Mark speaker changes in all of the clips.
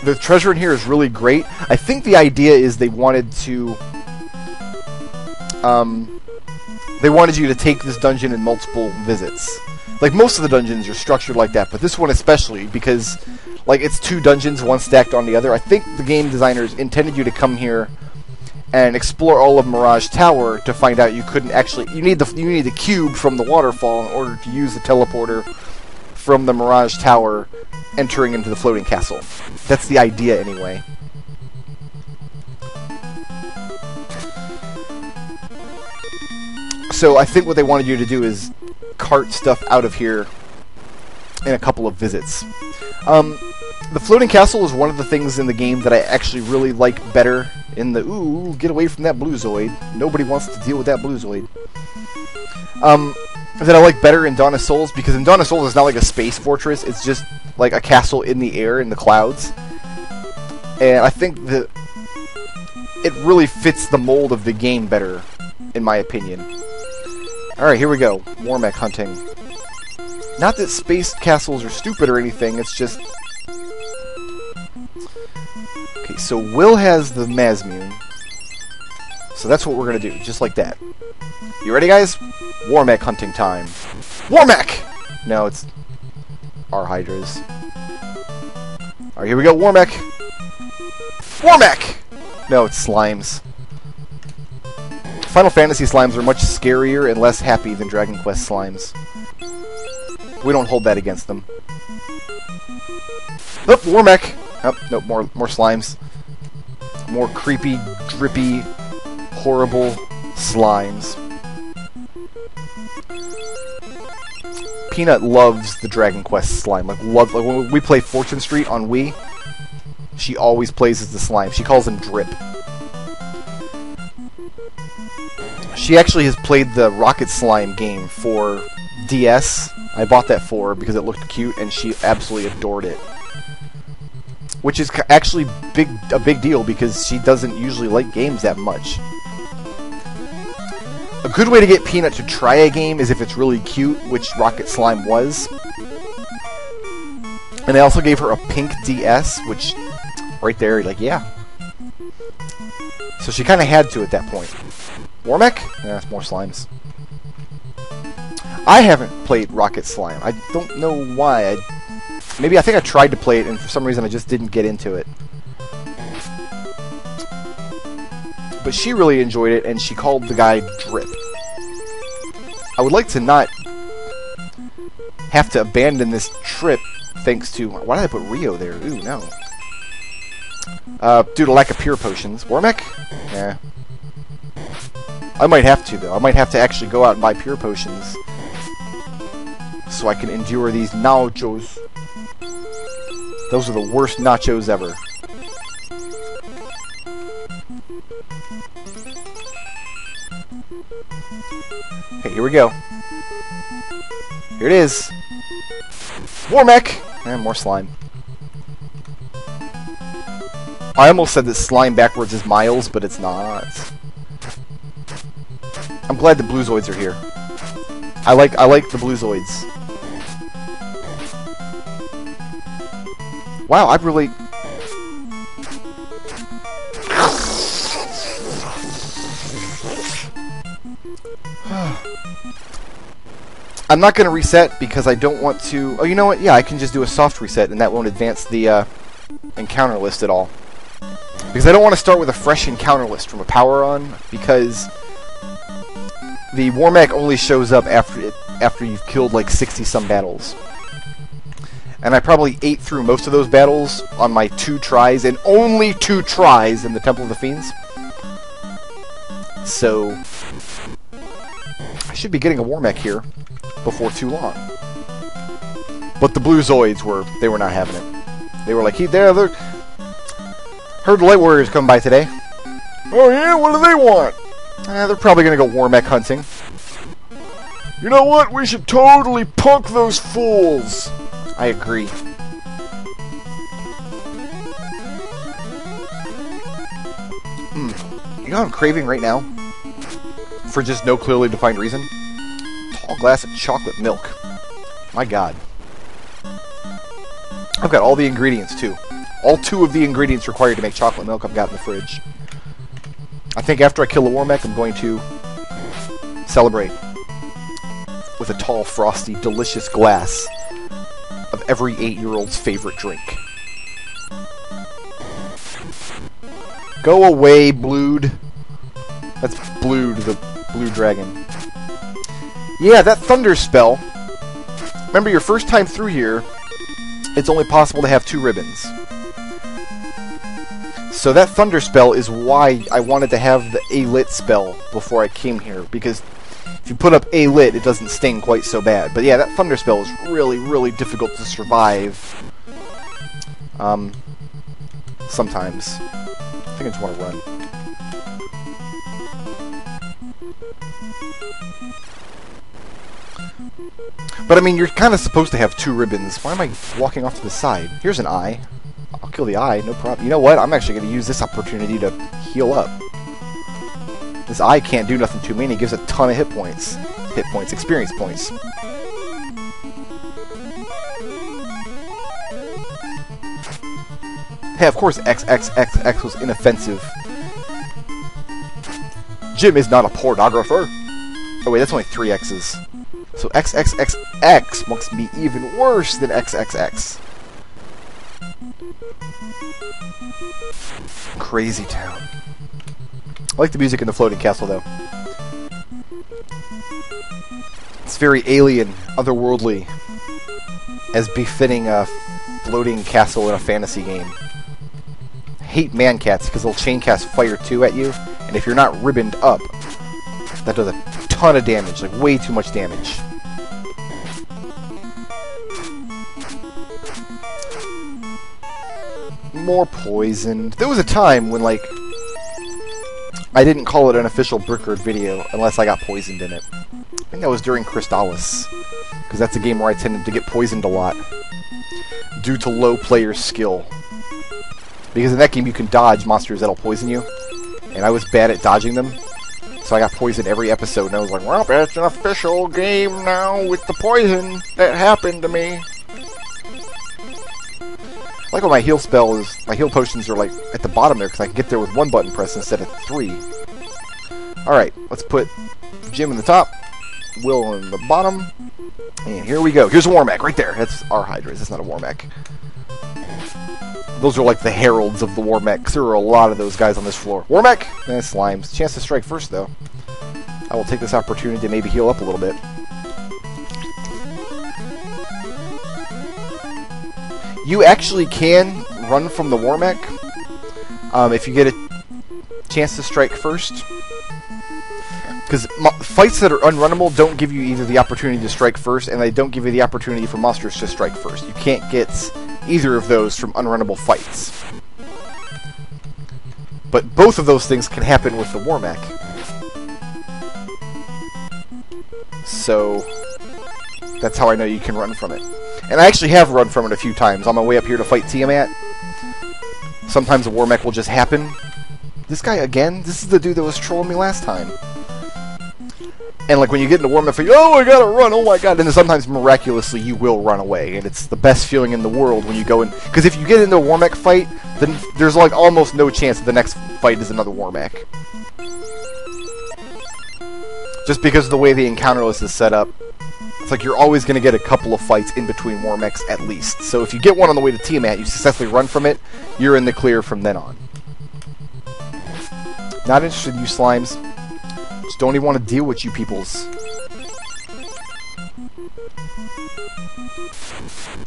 Speaker 1: The treasure in here is really great. I think the idea is they wanted to... they wanted you to take this dungeon in multiple visits. Like, most of the dungeons are structured like that, but this one especially, because, like, it's 2 dungeons, one stacked on the other. I think the game designers intended you to come here and explore all of Mirage Tower to find out you couldn't actually... You need the cube from the waterfall in order to use the teleporter from the Mirage Tower entering into the floating castle. That's the idea, anyway. So I think what they wanted you to do is cart stuff out of here in a couple of visits. The floating castle is one of the things in the game that I actually really like better in the... Ooh, get away from that BlueZOID. Nobody wants to deal with that BlueZOID. That I like better in Dawn of Souls, because in Dawn of Souls it's not like a space fortress, it's just like a castle in the air, in the clouds. And I think that it really fits the mold of the game better, in my opinion. Alright, here we go. WarMECH hunting. Not that space castles are stupid or anything, it's just... Okay, so Will has the Mazmune. So that's what we're gonna do, just like that. You ready, guys? WarMECH hunting time. WarMECH! No, it's R.HYDRAs. Alright, here we go, WarMECH! WarMECH! No, it's slimes. Final Fantasy slimes are much scarier and less happy than Dragon Quest slimes. We don't hold that against them. Nope, WarMECH! Oh, nope, more slimes. More creepy, drippy, horrible slimes. Peanut loves the Dragon Quest slime. Like when we play Fortune Street on Wii, she always plays as the slime. She calls him Drip. She actually has played the Rocket Slime game for DS. I bought that for her because it looked cute, and she absolutely adored it. Which is actually a big deal, because she doesn't usually like games that much. A good way to get Peanut to try a game is if it's really cute, which Rocket Slime was. And I also gave her a pink DS, which, right there, like, yeah. So she kind of had to at that point. WarMECH? Yeah, it's more slimes. I haven't played Rocket Slime. I don't know why. Maybe I think I tried to play it, and for some reason I just didn't get into it. But she really enjoyed it, and she called the guy Drip. I would like to not have to abandon this trip thanks to... Why did I put Rio there? Ooh, no. Due to lack of pure potions. WarMECH? Yeah. I might have to, though. I might have to actually go out and buy pure potions so I can endure these nachos. Those are the worst nachos ever. Okay, here we go. Here it is. WarMECH! And more slime. I almost said that slime backwards is Miles, but it's not. I'm glad the BlueZOIDs are here. I like the BlueZOIDs. Wow, I really... I'm not going to reset because I don't want to... Oh, you know what? Yeah, I can just do a soft reset and that won't advance the encounter list at all. Because I don't want to start with a fresh encounter list from a power on, because the WarMECH only shows up after you've killed like 60-some battles. And I probably ate through most of those battles on my 2 tries, and only 2 tries in the Temple of the Fiends. So I should be getting a WarMECH here before too long. But the BlueZOIDs were not having it. They were like, they're heard the Light Warriors come by today. Oh yeah, what do they want? They're probably gonna go WarMECH hunting. You know what? We should totally punk those fools. I agree. You know what I'm craving right now? For just no clearly defined reason? Tall glass of chocolate milk. My god. I've got all the ingredients, too. All 2 of the ingredients required to make chocolate milk I've got in the fridge. I think after I kill a WarMECH, I'm going to celebrate with a tall, frosty, delicious glass of every 8-year-old's favorite drink. Go away, Blued. That's Blued, the blue dragon. Yeah, that thunder spell. Remember, your first time through here, it's only possible to have 2 ribbons. So that thunder spell is why I wanted to have the A-lit spell before I came here, because if you put up A-lit, it doesn't sting quite so bad. But yeah, that thunder spell is really, really difficult to survive. Sometimes. I think I just want to run. But I mean, you're kind of supposed to have 2 ribbons. Why am I walking off to the side? Here's an eye. I'll kill the eye, no problem. You know what? I'm actually going to use this opportunity to heal up. This eye can't do nothing to me, and he gives a ton of hit points. Hit points, experience points. Hey, of course XXXX was inoffensive. Jim is not a pornographer. Oh wait, that's only 3 X's. So XXXX must be even worse than XXX. Crazy town. I like the music in the floating castle, though. It's very alien, otherworldly, as befitting a floating castle in a fantasy game. I hate man cats because they'll chain cast fire 2 at you, and if you're not ribboned up, that does a ton of damage, like way too much damage. More poison. There was a time when, like, I didn't call it an official Brickard video unless I got poisoned in it. I think that was during Crystallis, because that's a game where I tended to get poisoned a lot due to low player skill. Because in that game you can dodge monsters that'll poison you, and I was bad at dodging them, so I got poisoned every episode, and I was like, well, it's an official game now with the poison that happened to me. I like when my heal spell is, my heal potions are like at the bottom there, because I can get there with 1 button press instead of 3. Alright, let's put Jim in the top, Will in the bottom, and here we go. Here's a WarMECH right there. That's R.HYDRAs, that's not a WarMECH. Those are like the heralds of the WarMECHs. There are a lot of those guys on this floor. WarMECH! Slimes. Chance to strike first, though. I will take this opportunity to maybe heal up a little bit. You actually can run from the WarMECH if you get a chance to strike first. Because fights that are unrunnable don't give you either the opportunity to strike first, and they don't give you the opportunity for monsters to strike first. You can't get either of those from unrunnable fights. But both of those things can happen with the WarMECH. So that's how I know you can run from it. And I actually have run from it a few times on my way up here to fight Tiamat. Sometimes a WarMECH will just happen. This guy again? This is the dude that was trolling me last time. And like when you get into WarMECH, you oh, I gotta run, oh my god, and then sometimes miraculously you will run away, and it's the best feeling in the world when you go in, because if you get into a WarMECH fight, then there's like almost no chance that the next fight is another WarMECH. Just because of the way the encounter list is set up, it's like you're always going to get a couple of fights in between WarMECHs at least. So if you get one on the way to Tiamat, you successfully run from it, you're in the clear from then on. Not interested in you slimes. Just don't even want to deal with you peoples.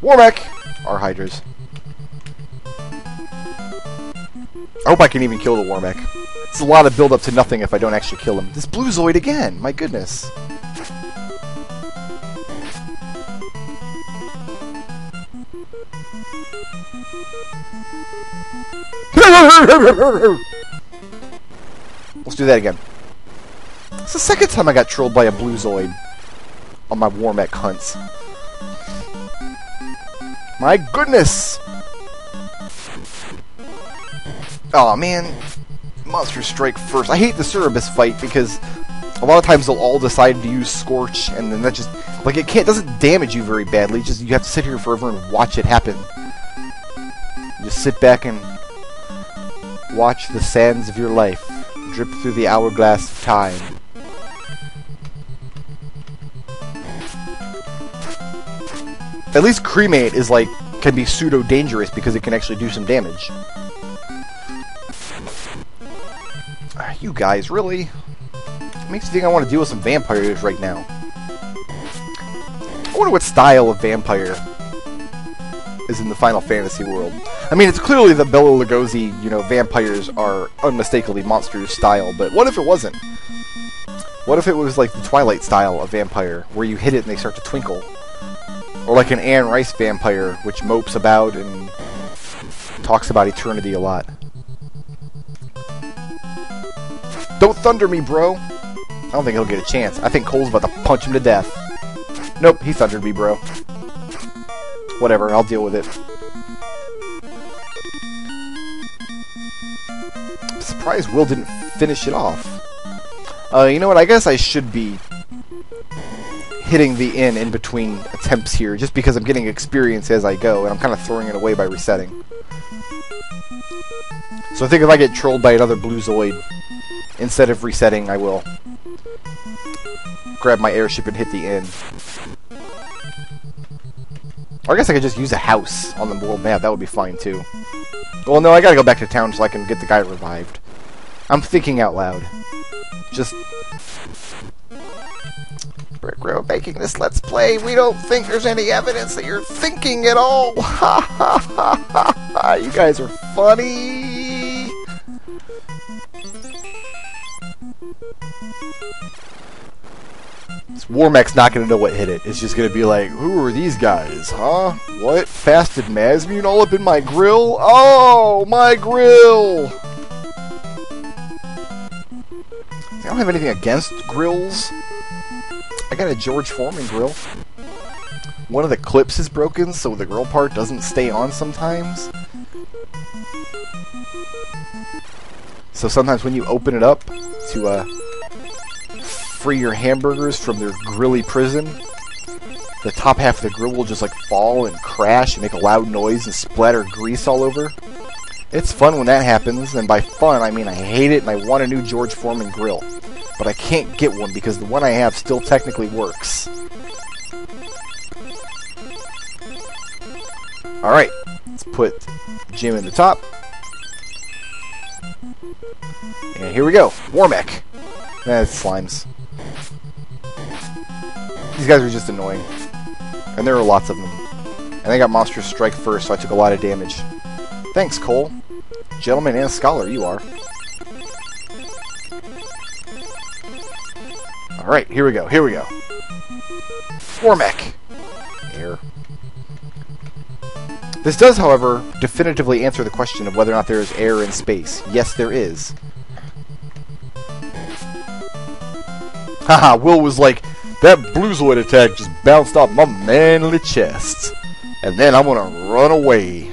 Speaker 1: WarMECH! R.HYDRAs. I hope I can even kill the WarMECH. It's a lot of build up to nothing if I don't actually kill him. This BlueZOID again! My goodness. Let's do that again. It's the second time I got trolled by a BlueZOID on my WarMECH hunts. My goodness! Aw, man. Monsters strike first. I hate the Cerebus fight because a lot of times they'll all decide to use Scorch, and then that just... like, it doesn't damage you very badly, just you have to sit here forever and watch it happen. Just sit back and watch the sands of your life drip through the hourglass of time. At least cremate is like, can be pseudo-dangerous because it can actually do some damage. You guys, really? It makes me think I want to deal with some vampires right now. I wonder what style of vampire is in the Final Fantasy world. I mean, it's clearly the Bela Lugosi, you know, vampires are unmistakably Monster's style, but what if it wasn't? What if it was like the Twilight style of vampire, where you hit it and they start to twinkle? Or like an Anne Rice vampire, which mopes about and talks about eternity a lot. Don't thunder me, bro! I don't think he'll get a chance. I think Cole's about to punch him to death. Nope, he thundered me, bro. Whatever, I'll deal with it. I'm surprised Will didn't finish it off. You know what, I guess I should be hitting the inn in between attempts here, just because I'm getting experience as I go, and I'm kind of throwing it away by resetting. So I think if I get trolled by another BlueZOID, instead of resetting, I will grab my airship and hit the inn. Or I guess I could just use a house on the world map. That would be fine, too. Well, no, I gotta go back to town so I can get the guy revived. I'm thinking out loud. Just... Brick Road making this Let's Play. We don't think there's any evidence that you're thinking at all. Ha ha ha ha ha. You guys are funny. WarMECH's not going to know what hit it. It's just going to be like, who are these guys, huh? What? Fasted Mazmune all up in my grill? Oh, my grill! I don't have anything against grills. I got a George Foreman grill. One of the clips is broken, so the grill part doesn't stay on sometimes. So sometimes when you open it up to, free your hamburgers from their grilly prison, the top half of the grill will just like fall and crash and make a loud noise and splatter grease all over. It's fun when that happens, and by fun I mean I hate it and I want a new George Foreman grill. But I can't get one because the one I have still technically works. Alright, let's put Jim in the top. And here we go, WarMECH. That's slimes. These guys are just annoying. And there are lots of them. And they got Monstrous Strike first, so I took a lot of damage. Thanks, Cole. Gentleman and scholar, you are. Alright, here we go, here we go. WarMECH! Air. This does, however, definitively answer the question of whether or not there is air in space. Yes, there is. Haha, Will was like, that BlueZOID attack just bounced off my manly chest. And then I'm gonna run away.